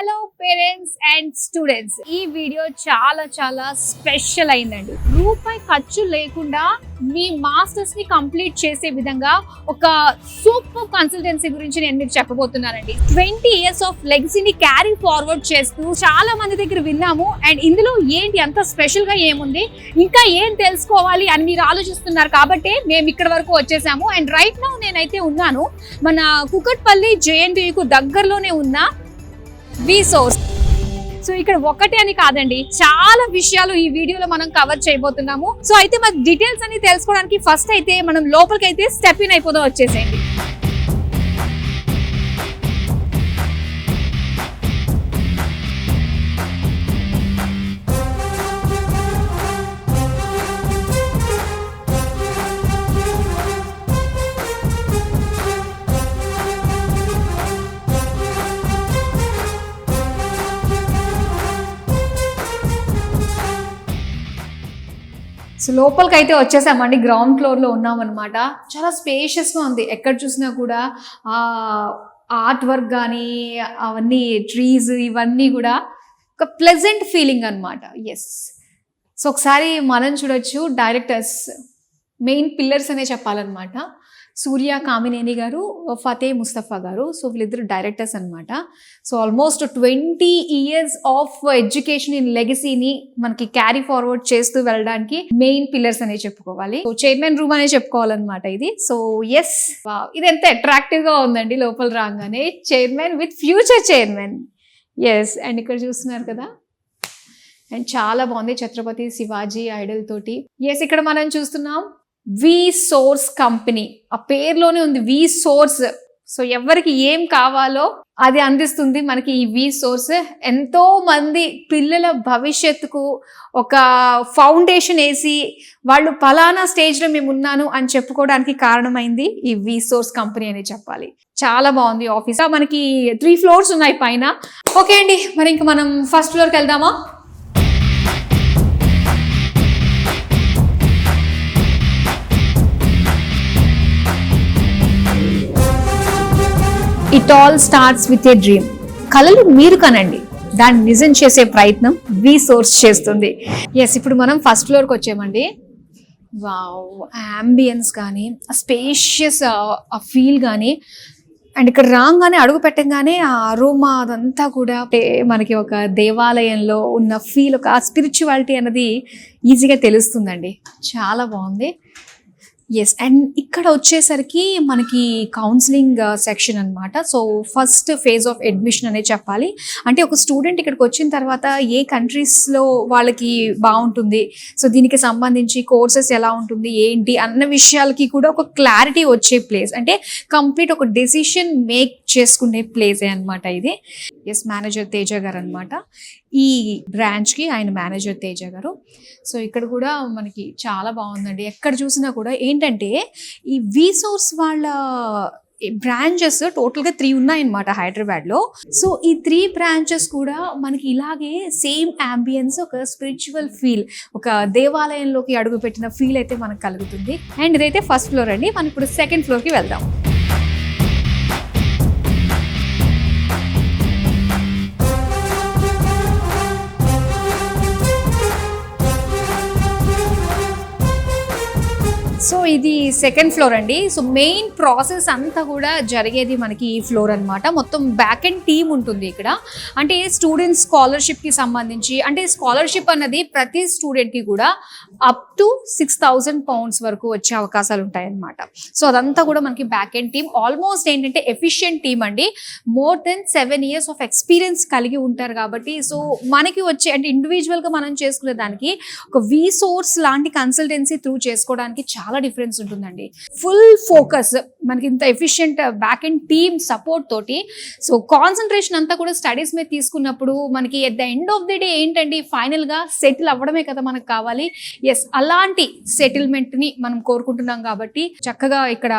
Hello parents and students, ఈ video చాలా special అయిందండి. రూపాయి ఖర్చు లేకుండా మీ మాస్టర్స్ ని కంప్లీట్ చేసే విధంగా ఒక సూపర్ కన్సల్టెన్సీ గురించి నేను మీకు చెప్పబోతున్నానండి. 20 years ఆఫ్ లెగసీని క్యారీ ఫార్వర్డ్ చేస్తూ చాలా మంది దగ్గర విన్నాము. అండ్ ఇందులో ఏంటి అంత స్పెషల్ గా ఏముంది, ఇంకా ఏం తెలుసుకోవాలి అని మీరు ఆలోచిస్తున్నారు కాబట్టి మేము ఇక్కడ వరకు వచ్చేసాము. అండ్ రైట్ నౌ నేనైతే ఉన్నాను మన కుకట్పల్లి JNTU దగ్గరలోనే ఉన్న V-Source. సో ఇక్కడ ఒకటే అని కాదండి, చాలా విషయాలు ఈ వీడియోలో మనం కవర్ చేయబోతున్నాము. సో అయితే మన డీటెయిల్స్ అని తెలుసుకోవడానికి ఫస్ట్ అయితే మనం లోపలికి అయితే స్టెప్ ఇన్ అయిపోదాం. వచ్చేసేయండి. సో లోపలికి అయితే వచ్చేసామండి. గ్రౌండ్ ఫ్లోర్లో ఉన్నాం అనమాట. చాలా స్పేషియస్గా ఉంది. ఎక్కడ చూసినా కూడా ఆర్ట్ వర్క్ కానీ అవన్నీ ట్రీస్ ఇవన్నీ కూడా ఒక ప్లెజెంట్ ఫీలింగ్ అనమాట. ఎస్. సో ఒకసారి మనం చూడొచ్చు డైరెక్టర్స్, మెయిన్ పిల్లర్స్ అనే చెప్పాలన్నమాట. సూర్య కామినేని గారు, ఫతే ముస్తఫా గారు. సో వీళ్ళిద్దరు డైరెక్టర్స్ అనమాట. So almost 20 years of education in లెగసీని మనకి క్యారీ ఫార్వర్డ్ చేస్తూ వెళ్ళడానికి మెయిన్ పిల్లర్స్ అనే చెప్పుకోవాలి. సో చైర్మన్ రూమ్ అనే చెప్పుకోవాలన్నమాట ఇది. సో ఎస్, ఇది ఎంత అట్రాక్టివ్ గా ఉందండి. లోపల రాగానే chairman with future chairman. Yes. And ఇక్కడ చూస్తున్నారు కదా, అండ్ చాలా బాగుంది. ఛత్రపతి శివాజీ ఐడల్ తోటి. ఎస్, ఇక్కడ మనం చూస్తున్నాం V-Source కంపెనీ. ఆ పేరులోనే ఉంది V-Source. సో ఎవరికి ఏం కావాలో అది అందిస్తుంది మనకి ఈ V-Source. ఎంతో మంది పిల్లల భవిష్యత్తుకు ఒక ఫౌండేషన్ వేసి వాళ్ళు ఫలానా స్టేజ్లో మేము ఉన్నాను అని చెప్పుకోవడానికి కారణమైంది ఈ V-Source కంపెనీ అని చెప్పాలి. చాలా బాగుంది ఆఫీస్. మనకి 3 floors ఉన్నాయి పైన. ఓకే అండి, మరి ఇంకా మనం ఫస్ట్ ఫ్లోర్కి వెళ్దామా? It all starts with a dream. కలలు మీరు కనండి, దాన్ని నిజం చేసే ప్రయత్నం V-Source చేస్తుంది. ఎస్, ఇప్పుడు మనం ఫస్ట్ ఫ్లోర్కి వచ్చామండి. వావ్, అంబియన్స్ కానీ స్పేషియస్ ఆ ఫీల్ కానీ, అండ్ ఇక్కడ రాగానే అడుగు పెట్టగానే ఆ అరోమా అదంతా కూడా మనకి ఒక దేవాలయంలో ఉన్న ఫీల్, ఒక స్పిరిచువాలిటీ అన్నది ఈజీగా తెలుస్తుందండి. చాలా బాగుంది. ఎస్. అండ్ ఇక్కడ వచ్చేసరికి మనకి కౌన్సిలింగ్ సెక్షన్ అనమాట. So first phase of admission అనే చెప్పాలి. అంటే ఒక స్టూడెంట్ ఇక్కడికి వచ్చిన తర్వాత ఏ కంట్రీస్లో వాళ్ళకి బాగుంటుంది, సో దీనికి సంబంధించి కోర్సెస్ ఎలా ఉంటుంది ఏంటి అన్న విషయాలకి కూడా ఒక క్లారిటీ వచ్చే ప్లేస్, అంటే కంప్లీట్ ఒక డెసిషన్ మేక్ చేసుకునే ప్లేసే అనమాట ఇది. ఎస్, మేనేజర్ తేజ గారు అనమాట ఈ బ్రాంచ్కి. ఆయన మేనేజర్ తేజ గారు. సో ఇక్కడ కూడా మనకి చాలా బాగుందండి. ఎక్కడ చూసినా కూడా ఏంటంటే ఈ V-Source వాళ్ళ బ్రాంచెస్ టోటల్గా 3 ఉన్నాయన్నమాట హైదరాబాద్లో. సో ఈ 3 branches కూడా మనకి ఇలాగే సేమ్ అంబియన్స్, ఒక స్పిరిచువల్ ఫీల్, ఒక దేవాలయంలోకి అడుగుపెట్టిన ఫీల్ అయితే మనకు కలుగుతుంది. అండ్ ఇదైతే ఫస్ట్ ఫ్లోర్ అండి. మనం ఇప్పుడు సెకండ్ ఫ్లోర్కి వెళ్దాం. సో ఇది సెకండ్ ఫ్లోర్ అండి. సో మెయిన్ ప్రాసెస్ అంతా కూడా జరిగేది మనకి ఈ ఫ్లోర్ అనమాట. మొత్తం బ్యాక్ అండ్ టీమ్ ఉంటుంది ఇక్కడ. అంటే స్టూడెంట్స్ స్కాలర్షిప్కి సంబంధించి, అంటే స్కాలర్షిప్ అన్నది ప్రతి స్టూడెంట్కి కూడా అప్ టు 6,000 pounds వరకు వచ్చే అవకాశాలు ఉంటాయన్నమాట. సో అదంతా కూడా మనకి బ్యాక్ అండ్ టీమ్. ఆల్మోస్ట్ ఏంటంటే ఎఫిషియెంట్ టీమ్ అండి. More than 7 years of experience కలిగి ఉంటారు కాబట్టి, సో మనకి వచ్చే అంటే ఇండివిజువల్గా మనం చేసుకునే దానికి ఒక V-Source లాంటి కన్సల్టెన్సీ త్రూ చేసుకోవడానికి చాలా డిఫరెన్స్ ఉంటుందండి. ఫుల్ ఫోకస్ మనకి ఇంత efficient back and team support తోటి. సో కాన్సన్ట్రేషన్ అంతా కూడా స్టడీస్ మీద తీసుకున్నప్పుడు మనకి at the end of the day ఏంటండి, ఫైనల్ గా సెటిల్ అవ్వడమే కదా మనకు కావాలి. ఎస్, అలాంటి సెటిల్మెంట్ ని మనం కోరుకుంటున్నాం కాబట్టి చక్కగా ఇక్కడ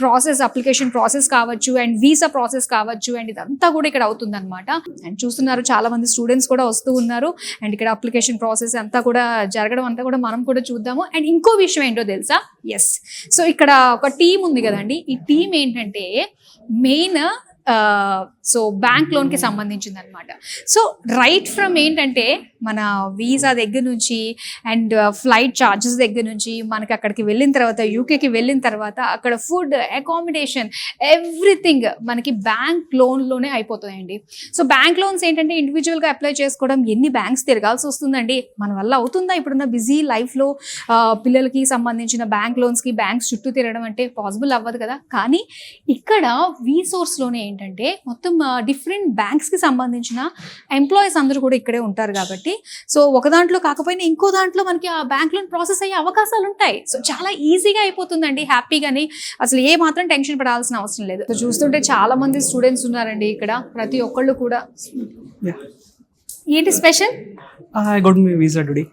ప్రాసెస్, అప్లికేషన్ ప్రాసెస్ కావచ్చు అండ్ వీసా ప్రాసెస్ కావచ్చు, అండ్ ఇదంతా కూడా ఇక్కడ అవుతుంది అనమాట. అండ్ చూస్తున్నారు చాలా మంది స్టూడెంట్స్ కూడా వస్తూ ఉన్నారు. అండ్ ఇక్కడ అప్లికేషన్ ప్రాసెస్ అంతా కూడా జరగడం అంతా కూడా మనం కూడా చూద్దాము. అండ్ ఇంకో విషయం ఏంటో తెలుసా, ఎస్, సో ఇక్కడ ఒక టీం ఉంది కదండి. ఈ టీం ఏంటంటే మెయిన్ సో బ్యాంక్ లోన్కి సంబంధించింది అనమాట. సో రైట్ ఫ్రమ్ ఏంటంటే మన వీసా దగ్గర నుంచి అండ్ ఫ్లైట్ ఛార్జెస్ దగ్గర నుంచి మనకి అక్కడికి వెళ్ళిన తర్వాత యూకేకి వెళ్ళిన తర్వాత అక్కడ ఫుడ్, అకామిడేషన్, ఎవ్రీథింగ్ మనకి బ్యాంక్ లోన్లోనే అయిపోతాయండి. సో బ్యాంక్ లోన్స్ ఏంటంటే ఇండివిజువల్గా అప్లై చేసుకోవడం, ఎన్ని బ్యాంక్స్ తిరగాల్సి వస్తుందండి, మన వల్ల అవుతుందా ఇప్పుడున్న బిజీ లైఫ్లో పిల్లలకి సంబంధించిన బ్యాంక్ లోన్స్కి బ్యాంక్స్ చుట్టూ తిరగడం అంటే పాసిబుల్ అవ్వదు కదా. కానీ ఇక్కడ వీసోర్స్లోనే ఏంటంటే మొత్తం డిఫరెంట్ బ్యాంక్స్కి సంబంధించిన ఎంప్లాయీస్ అందరూ కూడా ఇక్కడే ఉంటారు కాబట్టి సో ఒక దాంట్లో కాకపోయినా ఇంకో దాంట్లో మనకి ఆ బ్యాంక్ లోన్ ప్రాసెస్ అయ్యే అవకాశాలు ఉంటాయి. సో చాలా ఈజీగా అయిపోతుందండి, హ్యాపీగాని అసలు ఏ మాత్రం టెన్షన్ పడాల్సిన అవసరం లేదు. సో చూస్తుంటే చాలా మంది స్టూడెంట్స్ ఉన్నారండి ఇక్కడ, ప్రతి ఒక్కళ్ళు కూడా. ఏంటి special? I got my visa today.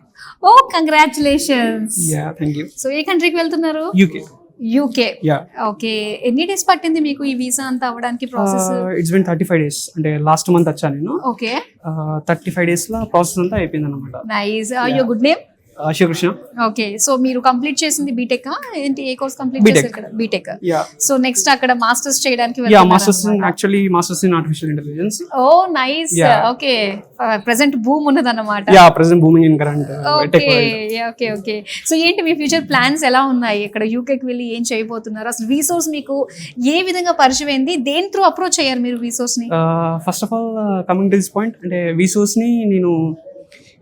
Oh congratulations. Yeah, thank you. So ఏ కంట్రీకి వెళ్తున్నారు? UK. యూకే. Yeah. ఓకే, ఎన్ని డేస్ పట్టింది మీకు ఈ వీసా అంతా అవ్వడానికి ప్రాసెస్? It's been 35 days. అంటే లాస్ట్ మంత్ వచ్చా నేను. ఓకే, 35 days లో ప్రాసెస్ అంతా అయిపోయింది అనమాట. Nice. Your good name? Shivakrishna. Okay, so మీరు కంప్లీట్ చేసింది బీటెక్ ఏంటి, ఏ కోర్స్ కంప్లీట్ B.Tech. చేశారు ఇక్కడ? బీటెక్. Yeah. సో నెక్స్ట్ అక్కడ మాస్టర్స్ చేయడానికి masters in artificial intelligence. Oh nice. Yeah. Okay, present boom ఉన్నదన్నమాట. Present booming in current tech world. Okay okay. So ఏంటి మీ ఫ్యూచర్ ప్లాన్స్ ఎలా ఉన్నాయి? ఇక్కడ యూకేకి వెళ్ళి ఏం చేయబోతున్నారు? అసలు వీసోర్స్ మీకు ఏ విధంగా పరిచయం అయింది? దేని త్రూ అప్రోచ్ అయ్యారు మీరు వీసోర్స్ ని? First of all coming to this point, అంటే వీసోర్స్ ని నేను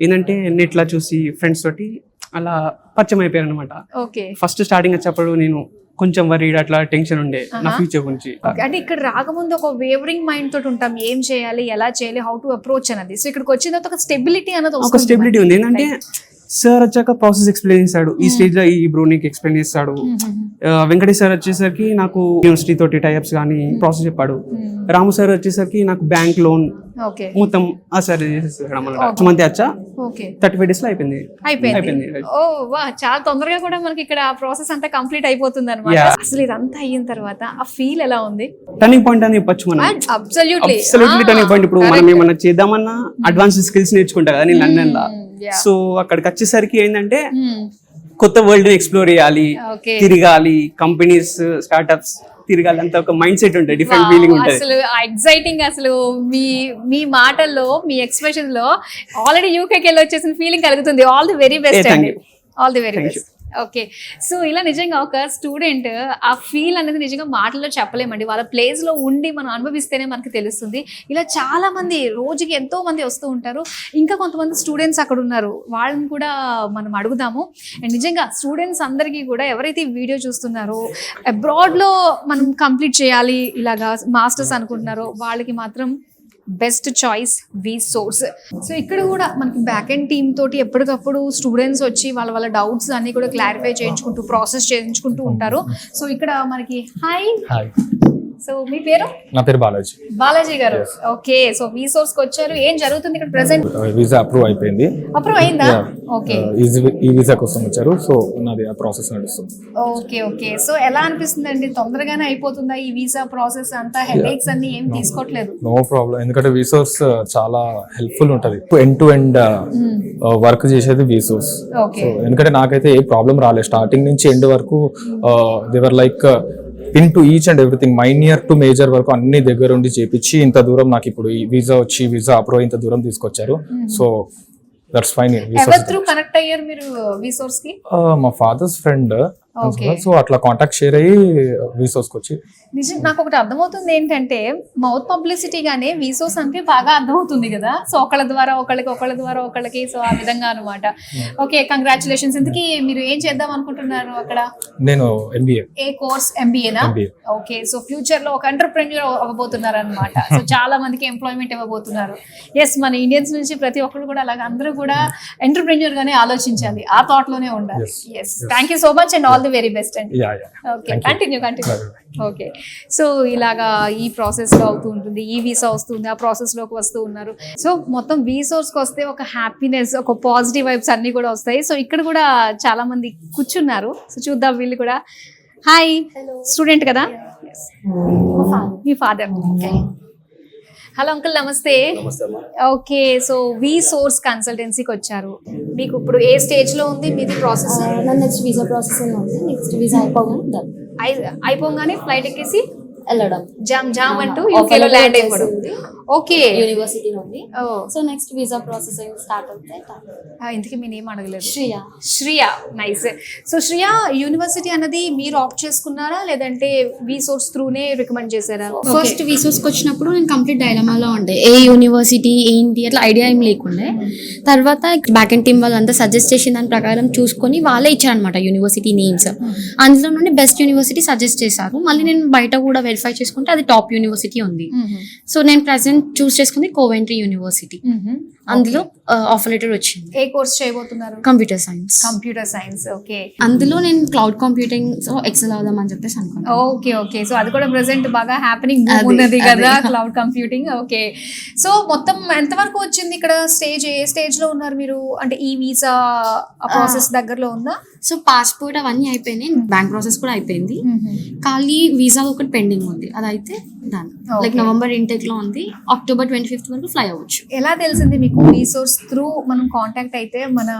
ఏంటంటే నెట్లో చూసి ఫ్రెండ్స్ తోటి అలా పరిచయం అయిపోయారు అనమాట. ఓకే, ఫస్ట్ స్టార్టింగ్ వచ్చేప్పుడు నేను కొంచెం వరీడ్, అట్లా టెన్షన్ ఉండే నా ఫ్యూచర్ గురించి. అంటే ఇక్కడ రాకముందు ఒక వేవరింగ్ మైండ్ తోటి ఉంటాం, ఏం చేయాలి, ఎలా చేయాలి, హౌ టు అప్రోచ్ అన్నది. సో ఇక్కడికి వచ్చిన తర్వాత ఒక స్టెబిలిటీ అన్నది ఒక వస్తుంది. స్టెబిలిటీ ఉంది. ఏంటంటే సార్ వచ్చాక ప్రాసెస్ ఎక్స్ప్లెయిన్ చేస్తాడు, ఈ స్టేజ్ లో ఈ బ్రో నీకు ఎక్స్ప్లెయిన్ చేస్తాడు. వెంకటేష్ సార్ వచ్చేసరికి నాకు యూనివర్సిటీ తోటి టైప్స్ కానీ ప్రాసెస్ చెప్పాడు. రాము సార్ వచ్చేసరికి నాకు బ్యాంక్ లోన్ ఓకే మొత్తం ఆ సార్ చేసేసాడు. మంత్ వచ్చా ఓకే 35 days లో అయిపోయింది. ఓ వా, చాలా తొందరగా కూడా మనకి ఇక్కడ ప్రాసెస్ అంతా కంప్లీట్ అయిపోతుంది అనమాట. అసలు ఇదంతా అయిన తర్వాత ఆ ఫీల్ ఎలా ఉంది? టర్నింగ్ పాయింట్ అని చెప్పొచ్చు మనం. Absolutely turning point. ఇప్పుడు మనం ఏమన్నా చేద్దామన్నా అడ్వాన్స్ స్కిల్స్ నేర్చుకుంటా కదా నేను లండన్ లో. సో అక్కడికి వచ్చేసరికి ఏంటంటే కొత్త వరల్డ్ ని ఎక్స్ప్లోర్ చేయాలి, తిరగాలి, కంపెనీస్, స్టార్ట్అప్స్ తిరగాలి, అంత ఒక మైండ్ సెట్ ఉంటుంది, డిఫరెంట్ ఫీలింగ్ ఉంటుంది. అసలు ఎగ్జైటింగ్. అసలు మీ మాటల్లో, మీ ఎక్స్ప్రెషన్ లో ఆల్రెడీ యూకేకి వెళ్ళి వచ్చేసిన ఫీలింగ్ కలుగుతుంది. ఆల్ ది వెరీ బెస్ట్ అండి, all the very best. Okay, so ఇలా నిజంగా ఒక స్టూడెంట్ ఆ ఫీల్ అనేది నిజంగా మాటల్లో చెప్పలేమండి, వాళ్ళ ప్లేస్ లో ఉండి మనం అనుభవిస్తేనే మనకి తెలుస్తుంది. ఇలా చాలా మంది రోజుకి ఎంతో మంది వస్తూ ఉంటారు. ఇంకా కొంతమంది స్టూడెంట్స్ అక్కడ ఉన్నారు, వాళ్ళని కూడా మనం అడుగుదాము. అండ్ నిజంగా స్టూడెంట్స్ అందరికీ కూడా ఎవరైతే ఈ వీడియో చూస్తున్నారో అబ్రాడ్ లో మనం కంప్లీట్ చేయాలి ఇలాగా మాస్టర్స్ అనుకుంటున్నారో వాళ్ళకి మాత్రం బెస్ట్ చాయిస్ వీసోర్స్. సో ఇక్కడ కూడా మనకి బ్యాక్ ఎండ్ టీమ్ తోటి ఎప్పటికప్పుడు స్టూడెంట్స్ వచ్చి వాళ్ళ డౌట్స్ అన్ని కూడా క్లారిఫై చేయించుకుంటూ ప్రాసెస్ చేయించుకుంటూ ఉంటారు. సో ఇక్కడ మనకి హాయ్. సో మీ పేరు? నా పేరు బాలాజీ. బాలాజీ గారు. ఓకే, సో వీసోర్స్ కి వచ్చారు. ఏం జరుగుతుంది ఇక్కడ ప్రెసెంట్? వీసా అప్రూవ్ అయిపోయింది. అప్రూవ్ అయిందా? ఓకే, ఈ వీసా కోసం వచ్చారు. సో నాది ఆ ప్రాసెస్ నడుస్తుంది. Okay okay. సో ఎలా అనిపిస్తుంది అండి? తొందరగానే అయిపోతుందా ఈ వీసా ప్రాసెస్ అంతా? హెడేక్స్ అన్ని ఏం తీసుకోవట్లేదు? నో ప్రాబ్లం, ఎందుకంటే వీసోర్స్ చాలా హెల్ప్ఫుల్ ఉంటది. ఎండ్ టు ఎండ్ వర్క్ చేసేది వీసోర్స్. ఓకే, సో ఎందుకంటే నాకైతే ఏ ప్రాబ్లం రాలేదు. స్టార్టింగ్ నుంచి ఎండ్ వరకు they were like pin to each and everything, minor to major వరకు అన్ని దగ్గర ఉండి చేపించి ఇంత దూరం నాకు ఇప్పుడు ఈ వీసా అప్రూవ్ ఇంత దూరం తీసుకొచ్చారు. So that's fine. Ever through connect అయ్యారు మీరు వీసోర్స్ కి? మా ఫాదర్స్ ఫ్రెండ్. సో అట్లా కాంటాక్ట్ షేర్ అయ్యి వీసోస్కి వచ్చి. నిజం నాకు ఒకటి అర్థమవుతుంది ఏంటంటే మౌత్ పబ్లిసిటీ గానే వీసోస్ అంటే బాగా అర్థమవుతుంది కదా. సో ఒకళ్ళ ద్వారా ఒకళ్ళకి సో ఆ విధంగా అనమాట. Okay, congratulations. ఇంతకీ మీరు ఏం చేద్దాం అనుకుంటున్నారు అక్కడ? నేను ఎంబీఏ. ఏ కోర్స్? ఎంబీఏనా? ఓకే, సో ఫ్యూచర్ లో ఒక ఎంటర్ప్రెన్యూర్ అవ్వబోతున్నారు అనమాట. సో చాలా మందికి ఎంప్లాయ్మెంట్ ఇవ్వబోతున్నారు. ఎస్, మన ఇండియన్స్ నుంచి ప్రతి ఒక్కరు కూడా అలాగే అందరూ కూడా ఎంటర్ప్రెన్యూర్ గానే ఆలోచించాలి, ఆ థాట్ లోనే ఉండాలి. Yes, thank you so much and all the very best అండి. Okay, continue. ఓకే, సో ఇలాగా ఈ ప్రాసెస్ లో అవుతూ ఉంటుంది. ఈ వీసా వస్తుంది, ఆ ప్రాసెస్ లోకి వస్తూ ఉన్నారు. సో మొత్తం వీసోర్స్ కి వస్తే ఒక హ్యాపీనెస్, ఒక పాజిటివ్ వైబ్స్ అన్ని కూడా వస్తాయి. సో ఇక్కడ కూడా చాలా మంది కూర్చున్నారు. సో చూద్దాం వీళ్ళు కూడా. హాయ్, స్టూడెంట్ కదా? మీ ఫాదర్. హలో అంకుల్, నమస్తే. ఓకే, సో వీసోర్స్ కన్సల్టెన్సీకి వచ్చారు. మీకు ఇప్పుడు ఏ స్టేజ్ లో ఉంది మీది ప్రాసెస్? నెక్స్ట్ వీసా ప్రాసెస్ ఉంది. నెక్స్ట్ వీసా అయిపోగానే అయిపోగానే ఫ్లైట్ ఎక్కేసి వెళ్ళడం జామ్ అంటూ Offer యూకేలో letter ల్యాండ్ అయిపోవడం. వచ్చేసింది. ఓకే. యూనివర్సిటీ నుండి. Oh. So next visa processing start అవుతే ఇంతకీ మీ నేమ్ అడగలేదు. Shriya. Shriya, nice. So Shriya, university అన్నది మీరు ఆప్ట్ చేసుకున్నారా లేదంటే వి సోర్స్ త్రూనే రికమెండ్ చేశారా? ఫస్ట్ వీసోస్కి వచ్చినప్పుడు నేను కంప్లీట్ డైలమాలో ఉండే, ఏ యూనివర్సిటీ ఏంటి అట్లా ఐడియా ఏం లేకుండే. తర్వాత బ్యాక్ అండ్ టీమ్ వాళ్ళంతా సజెస్ట్ చేసిన దాని ప్రకారం చూసుకొని వాళ్ళే ఇచ్చారనమాట యూనివర్సిటీ నేమ్స్. అందులో నుండి బెస్ట్ యూనివర్సిటీ సజెస్ట్ చేశారు. మళ్ళీ నేను బయట కూడా వెరిఫై చేసుకుంటే అది టాప్ యూనివర్సిటీ ఉంది. సో నేను ప్రెసెంట్ చూస్ చేసుకుంది కోవెంట్రీ యూనివర్సిటీ. అందులో ఆఫర్ లెటర్ వచ్చింది. ఏ కోర్స్ చేయబోతున్నారు? Computer science. Computer science, okay. అందులో నేను క్లౌడ్ కంప్యూటింగ్ సో ఎక్సెల్ అవుదామని చెప్పేసి అనుకున్నాను. Okay okay. సో అది కూడా ప్రెసెంట్ బాగా హ్యాపెనింగ్ ఉన్నది కదా, క్లౌడ్ కంప్యూటింగ్. ఓకే. సో మొత్తం ఎంత వరకు వచ్చింది ఇక్కడ స్టేజ్? ఏ స్టేజ్ లో ఉన్నారు మీరు? అంటే ఈ వీసా ప్రాసెస్ దగ్గరలో ఉందా? సో పాస్పోర్ట్ అవన్నీ అయిపోయినాయి, బ్యాంక్ ప్రాసెస్ కూడా అయిపోయింది. ఖాళీ వీసా ఒకటి పెండింగ్ ఉంది, అదైతే దాని లైక్ నవంబర్ ఇంటెక్ లో ఉంది. అక్టోబర్ 25th వరకు ఫ్లై అవ్వచ్చు. ఎలా తెలిసింది మీకు రీసోర్స్ త్రూ మనం కాంటాక్ట్ అయితే మన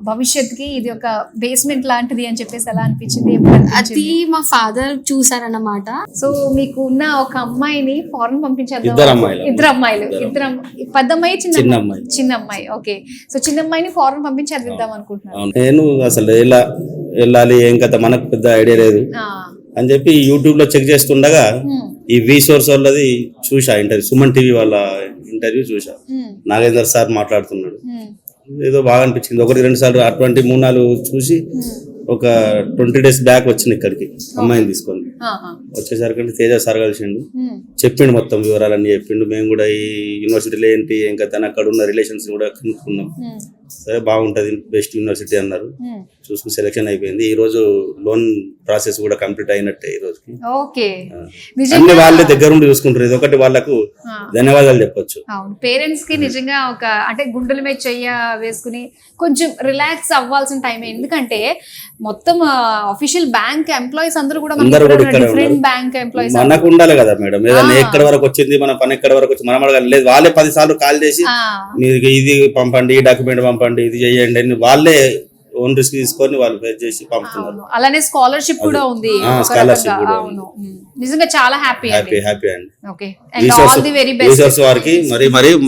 భవిష్యత్తుకి ఇది ఒక బేస్మెంట్ లాంటిది అని చెప్పేసి ఎలా అనిపించింది? అది మా ఫాదర్ చూసారన్నమాట. సో మీకు ఉన్న ఒక అమ్మాయిని ఫారెన్ పంపించారు. ఇద్దరు అమ్మాయిలు. పెద్ద అమ్మాయి, చిన్న అమ్మాయి. చిన్న అమ్మాయి. ఓకే. సో చిన్న అమ్మాయిని ఫారెన్ పంపించి చదివిద్దాం అనుకుంటున్నాను. నేను అసలు ఎలా వెళ్ళాలి ఏం కథ మనకు పెద్ద ఐడియా లేదు అని చెప్పి యూట్యూబ్ లో చెక్ చేస్తుండగా ఈ వీసోర్స్ వాళ్ళది చూసా ఇంటర్వ్యూ, సుమన్ టీవీ వాళ్ళ ఇంటర్వ్యూ చూసా. నాగేందర్ సార్ మాట్లాడుతున్నాడు, ఏదో బాగా అనిపించింది. 1-2 సార్లు అటువంటి 3-4 చూసి ఒక 20 days బ్యాక్ వచ్చింది ఇక్కడికి అమ్మాయిని తీసుకొని. వచ్చేసరికి తేజ సార్ కలిసిండు, చెప్పిండు మొత్తం వివరాలన్నీ చెప్పిండు. మేము కూడా ఈ యూనివర్సిటీలో ఏంటి ఏం కథ అక్కడ ఉన్న రిలేషన్స్ కూడా కనుక్కున్నాం. సరే బాగుంటది, బెస్ట్ యూనివర్సిటీ అన్నారు. చూసుకుని సెలెక్షన్ అయిపోయింది. ఈ రోజు లోన్ ప్రాసెస్ కూడా కంప్లీట్ అయినట్టే ఈ రోజుకి. ఓకే. అన్ని వాళ్ళే దగ్గర ఉండి చూసుకుంటారు. ఇది ఒకటి వాళ్ళకు ధన్యవాదాలు చెప్పొచ్చు. అవును, పేరెంట్స్ కి నిజంగా ఒక అంటే గుండెల మీద చెయ్య వేసుకుని కొంచెం రిలాక్స్ అవ్వాల్సిన టైం. ఎందుకంటే మొత్తం అఫీషియల్ బ్యాంక్ ఎంప్లాయీస్ అందరూ కూడా డిఫరెంట్ బ్యాంక్ ఎంప్లాయీస్. మనకు ఉండాలి కదా మేడం, ఏదైనా ఎక్కడి వరకు వచ్చింది మన పని ఎక్కడి వరకు వచ్చింది మనం అడగాలి. లేదు వాళ్ళే 10 సార్లు కాల్ చేసి మీరు ఇది పంపండి, ఈ డాక్యుమెంట్ పంపండి, ఇది చేయండి అని వాళ్ళే ఓన్ రిస్క్ తీసుకొని వాళ్ళు ఫేస్ చేసి పంపుతున్నారు. అలానే స్కాలర్షిప్ కూడా ఉంది. అవును, నిజంగా చాలా హ్యాపీ హ్యాపీ అండి. Okay, and all the very best వారికి మరి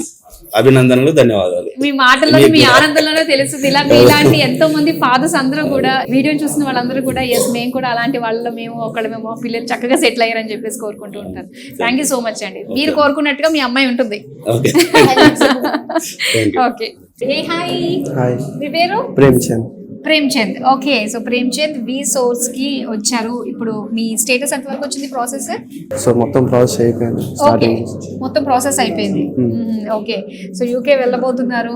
అభినందనలు, ధన్యవాదాలు. మీ మాటల్లోనే మీ ఆనందంలోనే తెలుస్తుంది. ఇలా మీలాంటి ఎంతో మంది ఫాదర్స్ అందరూ కూడా వీడియో చూసిన వాళ్ళందరూ కూడా ఎస్ మేము కూడా అలాంటి వాళ్ళలో మేము పిల్లలు చక్కగా సెటిల్ అయ్యారని చెప్పేసి కోరుకుంటూ ఉంటారు. థ్యాంక్ యూ సో మచ్ అండి. మీరు కోరుకున్నట్టుగా మీ అమ్మాయి ఉంటుంది. ఓకే. హాయ్, మీ పేరు? ప్రేమ్చంద్. ఓకే. సో ప్రేమ్చంద్ వి సోర్స్ కి వచ్చారు. ఇప్పుడు మీ స్టేటస్ ఎంత వరకు వచ్చింది ప్రాసెస్? సో మొత్తం ప్రాసెస్ అయిపోయింది. మొత్తం ప్రాసెస్ అయిపోయింది. ఓకే. సో యూకే వెళ్ళబోతున్నారు.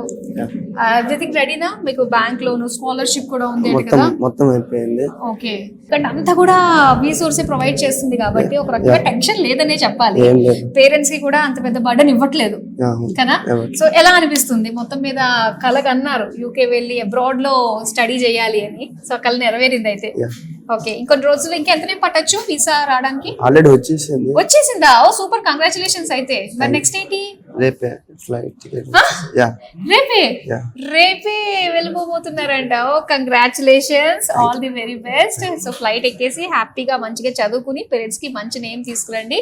ఎవ్రీథింగ్ రెడీనా? మీకు బ్యాంక్ లోన్, స్కాలర్షిప్ కూడా ఉంది కదా? మొత్తం అయిపోయింది. ఓకే. ఇక్కడ అంతా కూడా వి సోర్స్ ప్రొవైడ్ చేస్తుంది కాబట్టి ఒక రకంగా టెన్షన్ లేదనే చెప్పాలి. పేరెంట్స్ కి కూడా అంత పెద్ద బర్డెన్ ఇవ్వట్లేదు కదా. సో ఎలా అనిపిస్తుంది? మొత్తం మీద కలగన్నారు యూకే వెళ్ళి అబ్రాడ్ లో స్టడీ చేయాలి అని. సో కళ నెరవేరింది అయితే. ఓకే. ఇంకొన్ని రోజులు ఇంకెంతనే పట్టొచ్చు వీసా రావడానికి? ఆల్రెడీ వచ్చేసిందా? Oh super, congratulations. అయితే మరి నెక్స్ట్ ఏంటి? రేపే ఫ్లైట్ టికెట్. రేపే వెళ్ళిపోతున్నారంట. Oh congratulations, all the very best. So flight ఎక్కేసి హ్యాపీగా మంచిగా చదువుకుని పేరెంట్స్ కి మంచి నేమ్ తీసుకురండి.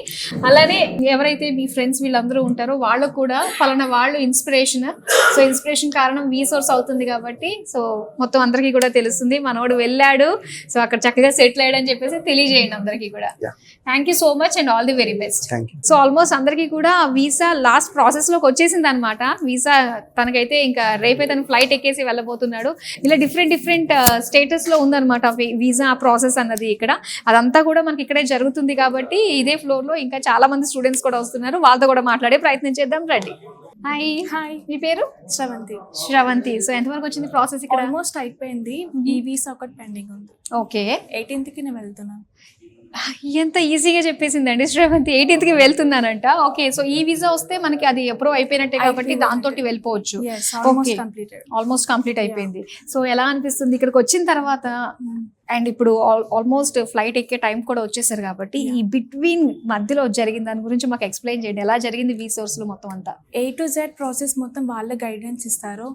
అలానే ఎవరైతే మీ ఫ్రెండ్స్ వీళ్ళందరూ ఉంటారో వాళ్ళకు కూడా ఫలానా వాళ్ళు ఇన్స్పిరేషన్. సో ఇన్స్పిరేషన్ కారణం వి సోర్స్ అవుతుంది కాబట్టి సో మొత్తం అందరికీ కూడా తెలుస్తుంది మనోడు వెళ్ళాడు, సో అక్కడ చక్కగా సెటిల్ అయ్యాడని చెప్పేసి తెలియజేయండి అందరికీ కూడా. Thank you so much and all the very best. So almost అందరికీ కూడా వీసా లాస్ట్ ప్రాసెస్ లోకి వచ్చేసింది అనమాట. వీసా తనకైతే ఇంకా రేపే తను ఫ్లైట్ ఎక్కేసి వెళ్ళబోతున్నాడు. ఇలా డిఫరెంట్ స్టేటస్ లో ఉందన్నమాట వీసా ప్రాసెస్ అన్నది. ఇక్కడ అదంతా కూడా మనకి ఇక్కడే జరుగుతుంది కాబట్టి ఇదే ఫ్లోర్ లో ఇంకా చాలా మంది స్టూడెంట్స్ కూడా వస్తున్నారు. వాళ్ళతో కూడా మాట్లాడే ప్రయత్నం చేద్దాం, రండి. హాయ్, మీ పేరు? శ్రవంతి. సో ఎంతవరకు వచ్చింది ప్రాసెస్? ఇక్కడ ఆల్మోస్ట్ అయిపోయింది. ఈ వీసా ఒకటి పెండింగ్ ఉంది. ఓకే. 18th కి నేను వెళ్తున్నాను. ఎంత ఈజీగా చెప్పేసిందండి శ్రవంతి. 18th కి వెళ్తున్నానంట. ఓకే. సో ఈ వీసా వస్తే మనకి అది అప్రూవ్ అయిపోయినట్టే కాబట్టి దాంతో వెళ్ళిపోవచ్చు. ఆల్మోస్ట్ కంప్లీట్ అయిపోయింది. సో ఎలా అనిపిస్తుంది ఇక్కడికి వచ్చిన తర్వాత? అండ్ ఇప్పుడు ఆల్మోస్ట్ ఫ్లైట్ ఎక్కే టైం కూడా వచ్చేసారు కాబట్టి ఈ బిట్వీన్ మధ్యలో జరిగిన దాని గురించి మాకు ఎక్స్ప్లెయిన్ చేయండి. ఎలా జరిగింది వి సోర్స్ లో మొత్తం అంతా? A to Z ప్రాసెస్ మొత్తం వాళ్ళే గైడెన్స్ ఇస్తారు.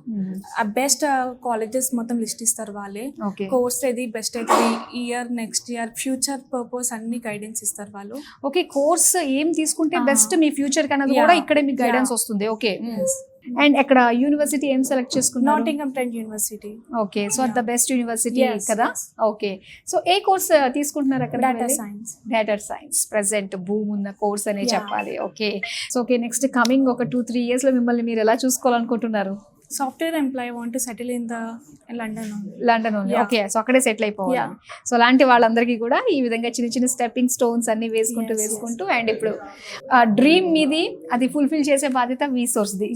బెస్ట్ కాలేజెస్ మొత్తం లిస్ట్ ఇస్తారు వాళ్ళే. ఓకే కోర్స్ ఏది బెస్ట్ అయితే year next year future purpose అన్ని గైడెన్స్ ఇస్తారు వాళ్ళు. ఓకే, కోర్స్ ఏం తీసుకుంటే బెస్ట్ మీ ఫ్యూచర్ కన్నది కూడా ఇక్కడే మీకు గైడెన్స్ వస్తుంది. ఓకే, అండ్ ఎక్కడ యూనివర్సిటీ ఏం సెలెక్ట్ చేసుకున్నారు? Nottingham Trent university. Okay, so the best university కదా. ఓకే, సో ఏ కోర్స్ తీసుకుంటున్నారు అక్కడ? Data science. Data science present boom ఉన్న కోర్స్ అనే చెప్పాలి. Okay, so okay, next coming ఒక 2-3 years లో మిమ్మల్ని మీరు ఎలా చూసుకోవాలనుకుంటున్నారు? Software employee want to settle in London ఉంది. ఓకే, సో అక్కడే సెటిల్ అయిపోవాలి. సో అలాంటి వాళ్ళందరికీ కూడా ఈ విధంగా చిన్న చిన్న స్టెప్పింగ్ స్టోన్స్ అన్ని వేసుకుంటూ అండ్ ఇప్పుడు డ్రీమ్ మీది అది ఫుల్ఫిల్ చేసే బాధ్యత వి సోర్స్ ది.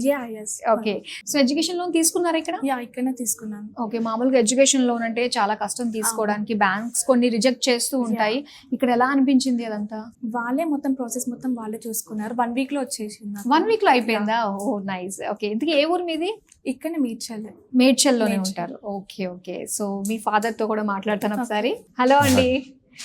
ఓకే, సో ఎడ్యుకేషన్ లోన్ తీసుకున్నారు ఇక్కడ? ఇక్కడనే తీసుకున్నాను. ఓకే, మామూలుగా ఎడ్యుకేషన్ లోన్ అంటే చాలా కష్టం తీసుకోవడానికి, బ్యాంక్స్ కొన్ని రిజెక్ట్ చేస్తూ ఉంటాయి. ఇక్కడ ఎలా అనిపించింది అదంతా? వాళ్ళే మొత్తం ప్రాసెస్ మొత్తం వాళ్ళే చూసుకున్నారు. 1 week లో వచ్చేసింది. 1 week లో అయిపోయిందా? ఓ నైస్. ఓకే, ఇంతకీ ఏ ఊరు మీది? ఇక్కడనే మేడ్చల్లోనే ఉంటారు. ఓకే ఓకే, సో మీ ఫాదర్ తో కూడా మాట్లాడతాను ఒకసారి. హలో అండి.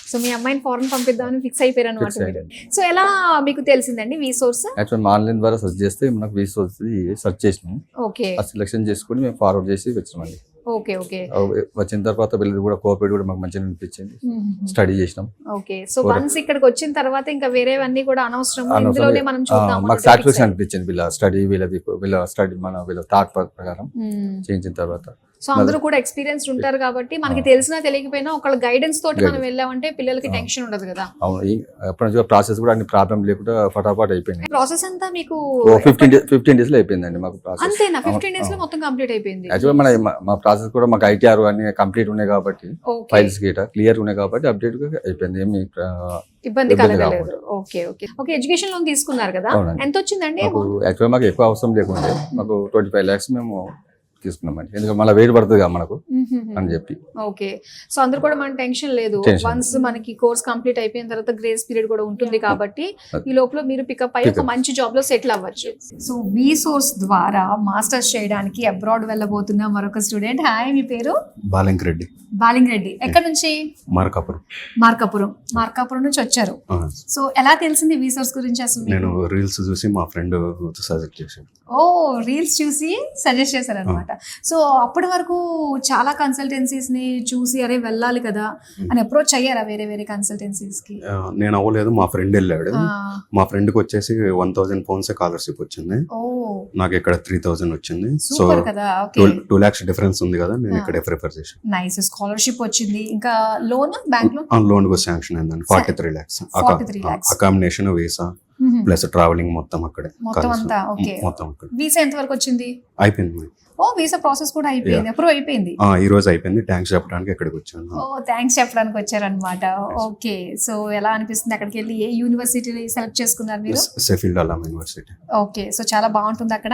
సో మీ అమ్మాయిని ఫారెన్ పంపిద్దామని ఫిక్స్ అయిపోయారు అనమాట మీరు. సో ఎలా మీకు తెలిసిందండి వి సోర్స్? యాక్చువల్ ఆన్లైన్ ద్వారా సెర్చ్ చేస్తే మనకు వి సోర్స్ సెర్చ్ చేసినాం. ఓకే, ఆ సెలెక్షన్ చేసుకుని మేము ఫార్వర్డ్ చేసి వచ్చినామండి. ఓకే ఓకే, వచ్చిన తర్వాత వీళ్ళు కూడా కోఆపరేట్ కూడా మాకు మంచిగా అనిపించింది. స్టడీ చేసినాం. ఓకే, సో వన్స్ ఇక్కడికి వచ్చిన తర్వాత ఇంకా వేరేవన్నీ కూడా అనవసరం, ఇందులోనే మనం చూద్దాం. మాకు సాటిస్ఫాక్షన్ అనిపించింది వీళ్ళ స్టడీ, వీళ్ళ స్టడీ వీళ్ళ థాట్ ప్రకారం చేయించిన తర్వాత. సో అందరూ కూడా ఎక్స్పీరియన్స్ ఉంటారు కాబట్టి మనకి తెలిసినా తెలియకపోయినా ఒకళ్ళ గైడెన్స్ తోటి మనం వెళ్ళామంటే పిల్లలకి టెన్షన్ ఉండదు కదా. అవును, ఎప్పటి నుంచి ప్రాసెస్ కూడా అన్ని ప్రాబ్లం లేకుండా ఫటాఫట్ అయిపోయింది. ప్రాసెస్ అంతా మీకు 15 days లో అయిపోయిందండి మాకు ప్రాసెస్. అంతేనా? 15 days లో మొత్తం కంప్లీట్ అయిపోయింది. యాక్చువల్ మా ప్రాసెస్ కూడా మాకు ITR అన్ని కంప్లీట్ ఉన్నాయి కాబట్టి, ఫైల్స్ గీట క్లియర్ ఉన్నాయి కాబట్టి అప్డేట్ గా అయిపోయింది. ఏమి ఇబ్బంది కలగలేదు. Okay okay okay, education loan తీసుకున్నారు కదా, ఎంత వచ్చిందండి? యాక్చువల్ మాకు ఎక్కువ అవసరం లేకుండే, మాకు 25 lakhs మేము తీసుకున్నామండి. ఎందుకంటే మళ్ళీ వెయిట్ పడుతుంది కదా మనకు అని చెప్పి. ఓకే, సో అందరు కూడా మన టెన్షన్ లేదు. వన్స్ మనకి కోర్స్ కంప్లీట్ అయిపోయిన తర్వాత గ్రేస్ పీరియడ్ కూడా ఉంటుంది కాబట్టి ఈ లోపల మీరు పికప్ అయ్యి ఒక మంచి జాబ్ లో సెటిల్ అవ్వచ్చు. సో వి సోర్స్ ద్వారా మాస్టర్స్ చేయడానికి అబ్రాడ్ వెళ్ళబోతున్న మరొక స్టూడెంట్. హాయ్, మీ పేరు? బాలింగ్ రెడ్డి. ఎక్కడ నుంచి? మార్కాపురం నుంచి వచ్చారు. సో ఎలా తెలిసింది వి సోర్స్ గురించి అసలు? నేను రీల్స్ చూసి మా ఫ్రెండ్ సజెస్ట్ చేశాను. ఓ, రీల్స్ చూసి సజెస్ట్ చేశారు అనమాట. సో అప్పటి వరకు చాలా కన్సల్టెన్సీస్ ని చూసి అరే వెళ్ళాలి కదా అని అప్రోచ్ అయ్యారా వేరే కన్సల్టెన్సీస్ కి? నేను అవ్వలేదు, మా ఫ్రెండ్ వెళ్ళాడు. మా ఫ్రెండ్ కి వచ్చేసి 1000 pounds స్కాలర్షిప్ వచ్చింది. నాకు ఇక్కడ 3000 వచ్చింది. సో 2 lakhs డిఫరెన్స్ ఉంది కదా, నేను ఇక్కడ ప్రిఫర్ చేశాను. నైస్, స్కాలర్షిప్ వచ్చింది. ఇంకా లోన్ బ్యాంక్ లోన్ కూడా శాంక్షన్ అయిందండి. 43 lakhs accommodation, visa plus travelling మొత్తం అక్కడే. మొత్తం వీసా ఎంత వరకు వచ్చింది? అయిపోయింది. ఓ, వీసా ప్రాసెస్ కూడా అయిపోయింది, అప్రూవ్ అయిపోయింది. ఈ రోజు అయిపోయింది. థ్యాంక్స్ చెప్పడానికి ఇక్కడికి వచ్చాను. ఓ, థ్యాంక్స్ చెప్పడానికి వచ్చారనమాట. ఓకే, సో ఎలా అనిపిస్తుంది అక్కడికి వెళ్ళి? ఏ యూనివర్సిటీ సెలెక్ట్ చేసుకున్నారు మీరు? Sheffield Hallam university. Okay, so చాలా బాగుంటుంది అక్కడ.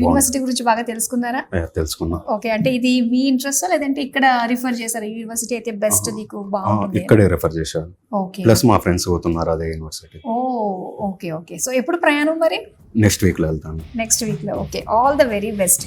యూనివర్సిటీ గురించి బాగా తెలుసుకున్నారా? తెలుసుకున్నా. ఓకే, అంటే ఇది మీ ఇంట్రెస్ట్ లేదంటే ఇక్కడ రిఫర్ చేశారు యూనివర్సిటీ అయితే బెస్ట్ నీకు బాగుంటుంది? ఇక్కడే రిఫర్ చేశారు. ఓకే, ప్లస్ మా ఫ్రెండ్స్ పోతున్నారు అదే యూనివర్సిటీ. ఓ ఓకే ఓకే, సో ఎప్పుడు ప్రయాణం మరి? నెక్స్ట్ వీక్ లో వెళ్తాను. నెక్స్ట్ వీక్ లో. Okay, all the very best.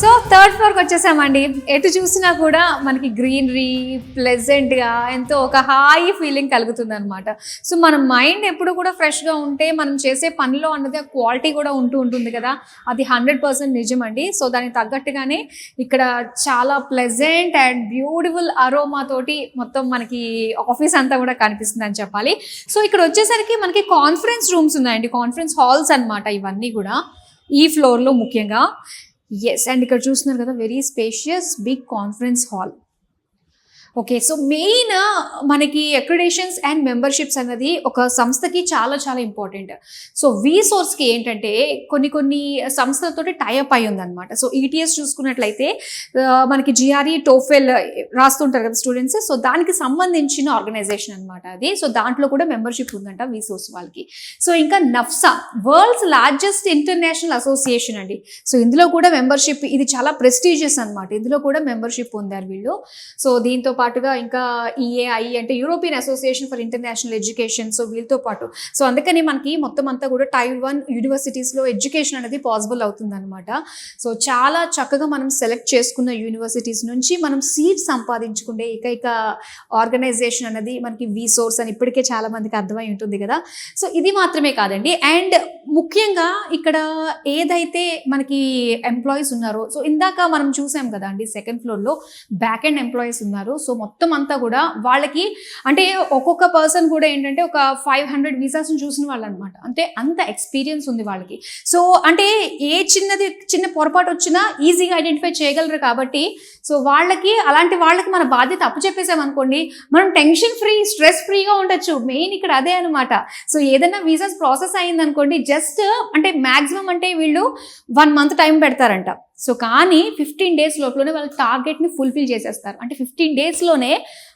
So third ఫ్లోర్కి వచ్చేసామండి. ఎటు చూసినా కూడా మనకి గ్రీనరీ, ప్లెజెంట్గా ఎంతో ఒక హాయి ఫీలింగ్ కలుగుతుంది అనమాట. సో మన మైండ్ ఎప్పుడు కూడా ఫ్రెష్గా ఉంటే మనం చేసే పనిలో అన్నది క్వాలిటీ కూడా ఉంటుంది కదా, అది 100% నిజం అండి. సో దానికి తగ్గట్టుగానే ఇక్కడ చాలా ప్లెజెంట్ అండ్ బ్యూటిఫుల్ అరోమా తోటి మొత్తం మనకి ఆఫీస్ అంతా కూడా కనిపిస్తుంది అని చెప్పాలి. సో ఇక్కడ వచ్చేసరికి మనకి కాన్ఫరెన్స్ రూమ్స్ ఉన్నాయండి, కాన్ఫరెన్స్ హాల్స్ అనమాట ఇవన్నీ కూడా ఈ ఫ్లోర్లో ముఖ్యంగా. ఎస్, అండ్ ఇక్కడ చూస్తున్నారు కదా, very spacious big conference hall. Okay, so main మనకి అక్రిడేషన్స్ అండ్ మెంబర్షిప్స్ అన్నది ఒక సంస్థకి చాలా చాలా ఇంపార్టెంట్. సో వీసోర్స్కి ఏంటంటే కొన్ని సంస్థలతోటి టైఅప్ అయి ఉందన్నమాట. సో ఈటీఎస్ చూసుకున్నట్లయితే మనకి జిఆర్ఈ టోఫెల్ రాస్తుంటారు కదా స్టూడెంట్స్, సో దానికి సంబంధించిన ఆర్గనైజేషన్ అనమాట అది. సో దాంట్లో కూడా మెంబర్షిప్ ఉందంట వీసోర్స్ వాళ్ళకి. సో ఇంకా నఫ్సా, వరల్డ్స్ లార్జెస్ట్ ఇంటర్నేషనల్ అసోసియేషన్ అండి. సో ఇందులో కూడా మెంబర్షిప్, ఇది చాలా ప్రెస్టీజియస్ అనమాట. ఇందులో కూడా మెంబర్షిప్ పొందారు వీళ్ళు. సో దీంతో పాటుగా ఇంకా ఈఏఐ అంటే European association for international education, so వీళ్ళతో పాటు. సో అందుకని మనకి మొత్తం అంతా కూడా టైర్ 1 యూనివర్సిటీస్లో ఎడ్యుకేషన్ అనేది పాసిబుల్ అవుతుంది అనమాట. సో చాలా చక్కగా మనం సెలెక్ట్ చేసుకున్న యూనివర్సిటీస్ నుంచి మనం సీట్ సంపాదించుకునే ఏకైక ఆర్గనైజేషన్ అనేది మనకి వీసోర్స్ అని ఇప్పటికే చాలా మందికి అర్థమై ఉంటుంది కదా. సో ఇది మాత్రమే కాదండి, అండ్ ముఖ్యంగా ఇక్కడ ఏదైతే మనకి ఎంప్లాయీస్ ఉన్నారో, సో ఇందాక మనం చూసాం కదా అండి, సెకండ్ ఫ్లోర్లో బ్యాక్ అండ్ ఎంప్లాయీస్ ఉన్నారు. సో మొత్తం అంతా కూడా వాళ్ళకి అంటే ఒక్కొక్క పర్సన్ కూడా ఏంటంటే ఒక 500 వీసాస్ని చూసిన వాళ్ళు అనమాట. అంటే అంత ఎక్స్పీరియన్స్ ఉంది వాళ్ళకి. సో అంటే ఏ చిన్న పొరపాటు వచ్చినా ఈజీగా ఐడెంటిఫై చేయగలరు కాబట్టి సో అలాంటి వాళ్ళకి మన బాధ్యత అప్పచెప్పేసాం అనుకోండి, మనం టెన్షన్ ఫ్రీ, స్ట్రెస్ ఫ్రీగా ఉండొచ్చు. మెయిన్ ఇక్కడ అదే అనమాట. సో ఏదైనా వీసాస్ ప్రాసెస్ అయింది అనుకోండి, జస్ట్ అంటే మ్యాక్సిమం అంటే వీళ్ళు 1 మంత్ టైం పెడతారంట. సో కానీ 15 days లోపలనే వాళ్ళ టార్గెట్ని ఫుల్ఫిల్ చేసేస్తారు. అంటే 15 daysలోనే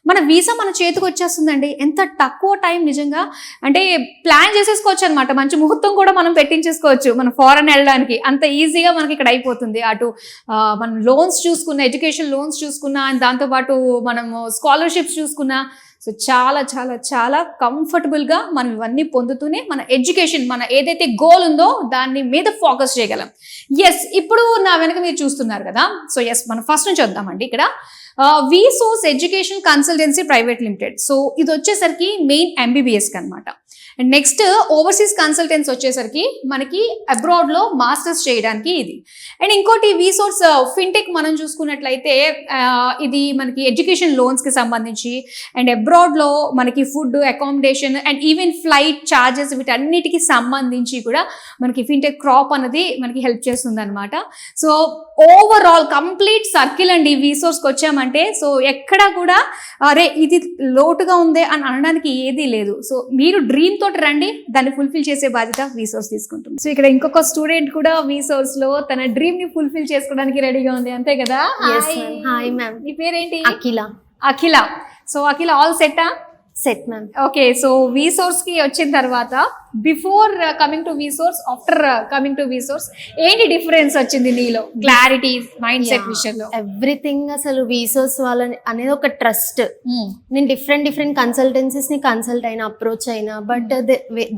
మన వీసా మన చేతికి వచ్చేస్తుందండి. ఎంత తక్కువ టైం నిజంగా, అంటే ప్లాన్ చేసేసుకోవచ్చు అనమాట. మంచి ముహూర్తం కూడా మనం పెట్టించేసుకోవచ్చు మనం ఫారెన్ వెళ్ళడానికి. అంత ఈజీగా మనకి ఇక్కడ అయిపోతుంది. అటు మనం లోన్స్ చూసుకున్న, ఎడ్యుకేషన్ లోన్స్ చూసుకున్నా, దాంతోపాటు మనము స్కాలర్షిప్స్ చూసుకున్నా, సో చాలా చాలా చాలా కంఫర్టబుల్గా మనం ఇవన్నీ పొందుతూనే మన ఎడ్యుకేషన్, మన ఏదైతే గోల్ ఉందో దాన్ని మీద ఫోకస్ చేయగలం. ఎస్, ఇప్పుడు నా వెనక మీరు చూస్తున్నారు కదా. సో ఎస్, మనం ఫస్ట్ నుంచి వద్దామండి. ఇక్కడ VSource education consultancy private limited. So ఇది వచ్చేసరికి మెయిన్ ఎంబీబీఎస్కి అనమాట. అండ్ నెక్స్ట్ ఓవర్సీస్ కన్సల్టెన్స్ వచ్చేసరికి మనకి అబ్రాడ్లో మాస్టర్స్ చేయడానికి ఇది. అండ్ ఇంకోటి వీసోర్స్ ఫిన్టెక్ మనం చూసుకున్నట్లయితే ఇది మనకి ఎడ్యుకేషన్ లోన్స్కి సంబంధించి అండ్ అబ్రాడ్లో మనకి food, accommodation and even flight charges వీటన్నిటికి సంబంధించి కూడా మనకి ఫిన్టెక్ క్రాప్ అనేది మనకి హెల్ప్ చేస్తుంది అనమాట. సో ఓవరాల్ కంప్లీట్ సర్కిల్ అండి వీసోర్స్కి వచ్చామంటే. సో ఎక్కడా కూడా అరే ఇది లోటుగా ఉందే అని అనడానికి ఏదీ లేదు. సో మీరు డ్రీమ్ తోటి రండి, దాన్ని ఫుల్ఫిల్ చేసే బాధ్యత వీసోర్స్ తీసుకుంటుంది. సో ఇక్కడ ఇంకొక స్టూడెంట్ కూడా వీసోర్స్ లో తన డ్రీమ్ ని ఫుల్ఫిల్ చేసుకోవడానికి రెడీగా ఉంది, అంతే కదా? Hi ma'am. మీ పేరేంటి? అఖిల. సో అఖిల ఆల్ సెట్టా? Set ma'am. Okay, so VSource కి వచ్చిన తర్వాత before coming to VSource, after coming to VSource ఏంటి డిఫరెన్స్ వచ్చింది నీలో? క్లారిటీ, మైండ్ సెట్ విషయంలో ఎవ్రీథింగ్. అసలు వీసోర్స్ వాళ్ళని అనేది ఒక ట్రస్ట్. నేను డిఫరెంట్ కన్సల్టెన్సీస్ ని కన్సల్ట్ అయినా, అప్రోచ్ అయినా, but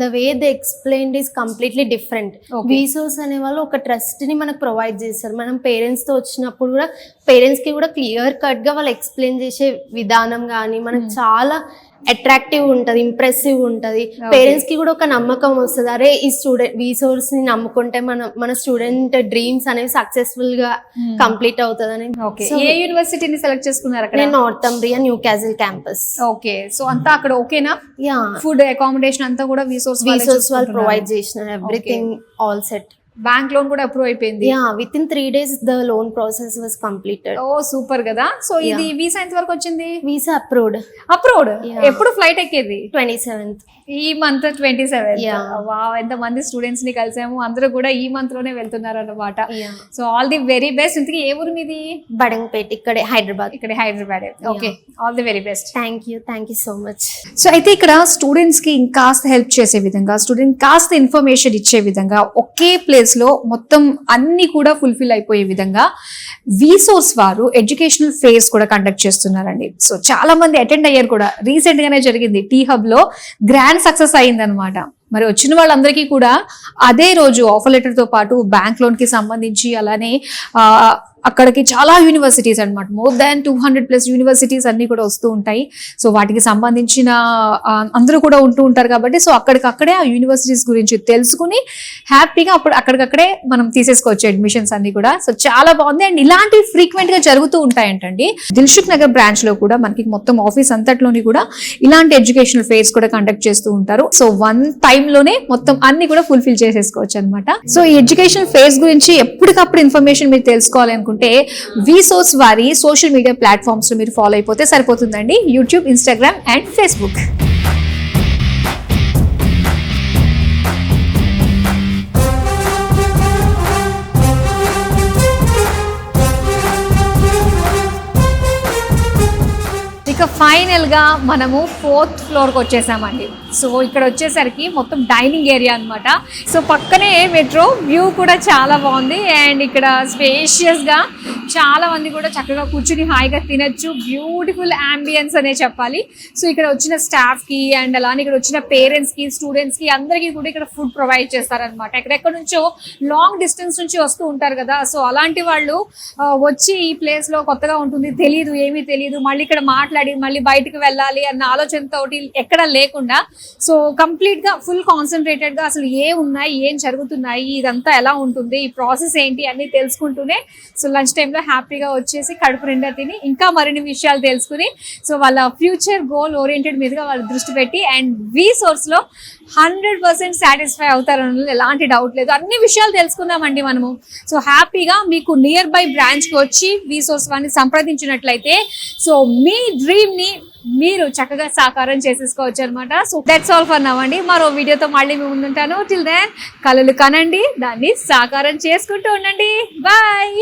the way they explained is completely different. VSource అనే వాళ్ళు ఒక ట్రస్ట్ ని మనకు ప్రొవైడ్ చేస్తారు. మనం పేరెంట్స్ తో వచ్చినప్పుడు కూడా పేరెంట్స్ కి కూడా క్లియర్ కట్ గా వాళ్ళు ఎక్స్ప్లెయిన్ చేసే విధానం కానీ మనకు చాలా అట్రాక్టివ్ ఉంటుంది, ఇంప్రెసివ్ ఉంటుంది. పేరెంట్స్ కి కూడా ఒక నమ్మకం వస్తుంది, అరే ఈ స్టూడెంట్ వీసోర్స్ ని నమ్ముకుంటే మన స్టూడెంట్ డ్రీమ్స్ అనేవి సక్సెస్ఫుల్ గా కంప్లీట్ అవుతుందని. ఏ యూనివర్సిటీని సెలెక్ట్ చేసుకున్నారు అక్కడ? నేను Northumbria Newcastle campus. Okay, so అంతా అక్కడ ఓకేనా? యా, ఫుడ్, అకామిడేషన్ అంతా కూడా వీసోర్స్ వాళ్ళు ప్రొవైడ్ చేసినారు. Everything all set. Bank loan కూడా అప్రూవ్ అయిపోయింది? Yeah, within 3 days the loan process was completed. Oh super కదా. సో ఇది వీసా ఎంత వరకు వచ్చింది? Visa approved. ఎప్పుడు ఫ్లైట్ ఎక్కేది? 27th ఈ మంత్ 27th. వావ్, ఎంత మంది స్టూడెంట్స్ ని కలిసాము, అందరూ కూడా ఈ మంత్ లోనే వెళ్తున్నారు అన్నమాట. So all the very best. ఇంతకీ ఏ ఊరు మీది? బడంగపేట, ఇక్కడే Hyderabad. Hyderabad. Okay, all the very best. Thank you so much. So అయితే ఇక్కడ స్టూడెంట్స్ కి ఇంకాస్త హెల్ప్ చేసే విధంగా, స్టూడెంట్ కాస్త ఇన్ఫర్మేషన్ ఇచ్చే విధంగా, ఒకే ప్లేస్ లో మొత్తం అన్ని కూడా ఫుల్ఫిల్ అయిపోయే విధంగా వీసోర్స్ వారు ఎడ్యుకేషనల్ ఫేర్స్ కూడా కండక్ట్ చేస్తున్నారండి. సో చాలా మంది అటెండ్ అయ్యారు కూడా. రీసెంట్ గానే జరిగింది టీ హబ్ లో, గ్రాండ్ సక్సెస్ అయిందనమాట. మరి వచ్చిన వాళ్ళందరికీ కూడా అదే రోజు ఆఫర్ లెటర్ తో పాటు బ్యాంక్ లోన్ కి సంబంధించి, అలానే అక్కడికి చాలా యూనివర్సిటీస్ అనమాట, మోర్ దాన్ 200+ యూనివర్సిటీస్ అన్ని కూడా వస్తూ ఉంటాయి. సో వాటికి సంబంధించిన అందరూ కూడా ఉంటూ ఉంటారు కాబట్టి సో అక్కడికక్కడే ఆ యూనివర్సిటీస్ గురించి తెలుసుకుని హ్యాపీగా అక్కడికక్కడే మనం తీసేసుకోవచ్చు అడ్మిషన్స్ అన్ని కూడా. సో చాలా బాగుంది. అండ్ ఇలాంటివి ఫ్రీక్వెంట్ గా జరుగుతూ ఉంటాయంటండి. దిల్సుఖ్ నగర్ బ్రాంచ్ లో కూడా మనకి మొత్తం ఆఫీస్ అంతట్లోని కూడా ఇలాంటి ఎడ్యుకేషనల్ ఫేర్స్ కూడా కండక్ట్ చేస్తూ ఉంటారు. సో వన్ టైమ్ లోనే మొత్తం అన్ని కూడా ఫుల్ఫిల్ చేసేసుకోవచ్చు అనమాట. సో ఈ ఎడ్యుకేషనల్ ఫేర్స్ గురించి ఎప్పటికప్పుడు ఇన్ఫర్మేషన్ మీరు తెలుసుకోవాలి అనుకుంటే అనుకుంటే వీసోర్స్ వారి సోషల్ మీడియా ప్లాట్ఫామ్స్లో మీరు ఫాలో అయిపోతే సరిపోతుందండి. YouTube, Instagram and Facebook. ఇక ఫైనల్గా మనము 4th ఫ్లోర్కి వచ్చేసామండి. సో ఇక్కడ వచ్చేసరికి మొత్తం డైనింగ్ ఏరియా అనమాట. సో పక్కనే మెట్రో, వ్యూ కూడా చాలా బాగుంది. అండ్ ఇక్కడ స్పేషియస్గా చాలా మంది కూడా చక్కగా కూర్చుని హాయిగా తినచ్చు. బ్యూటిఫుల్ అంబియన్స్ అనే చెప్పాలి. సో ఇక్కడ వచ్చిన స్టాఫ్కి అండ్ అలానే ఇక్కడ వచ్చిన పేరెంట్స్కి, స్టూడెంట్స్కి అందరికీ కూడా ఇక్కడ ఫుడ్ ప్రొవైడ్ చేస్తారనమాట. ఎక్కడెక్కడ నుంచో లాంగ్ డిస్టెన్స్ నుంచి వస్తూ ఉంటారు కదా. సో అలాంటి వాళ్ళు వచ్చి ఈ ప్లేస్లో కొత్తగా ఉంటుంది, తెలియదు, ఏమీ తెలియదు, మళ్ళీ ఇక్కడ మాట్లాడి మళ్ళీ బయటకు వెళ్ళాలి అన్న ఆలోచనతో ఎక్కడ లేకుండా సో కంప్లీట్గా ఫుల్ కాన్సన్ట్రేటెడ్గా అసలు ఉన్నాయి, ఏం జరుగుతున్నాయి, ఇదంతా ఎలా ఉంటుంది, ఈ ప్రాసెస్ ఏంటి అన్నీ తెలుసుకుంటూనే సో లంచ్ టైంలో హ్యాపీగా వచ్చేసి కడుపు నిండా తిని ఇంకా మరిన్ని విషయాలు తెలుసుకుని సో వాళ్ళ ఫ్యూచర్ గోల్ ఓరియంటెడ్ మీదుగా వాళ్ళు దృష్టి పెట్టి అండ్ వీసోర్స్లో 100% సాటిస్ఫై అవుతారని ఎలాంటి డౌట్ లేదు. అన్ని విషయాలు తెలుసుకుందామండి మనము. సో హ్యాపీగా మీకు నియర్ బై బ్రాంచ్కి వచ్చి వీసోర్స్ వారిని సంప్రదించినట్లయితే సో మీ డ్రీమ్ని మీరు చక్కగా సాకారం చేసేసుకోవచ్చు అనమాట. So that's all for now అండి. మరో వీడియోతో మళ్ళీ మీ ముందుంటాను. టిల్ దెన్ కలలు కనండి, దాన్ని సాకారం చేసుకుంటూ ఉండండి. బాయ్.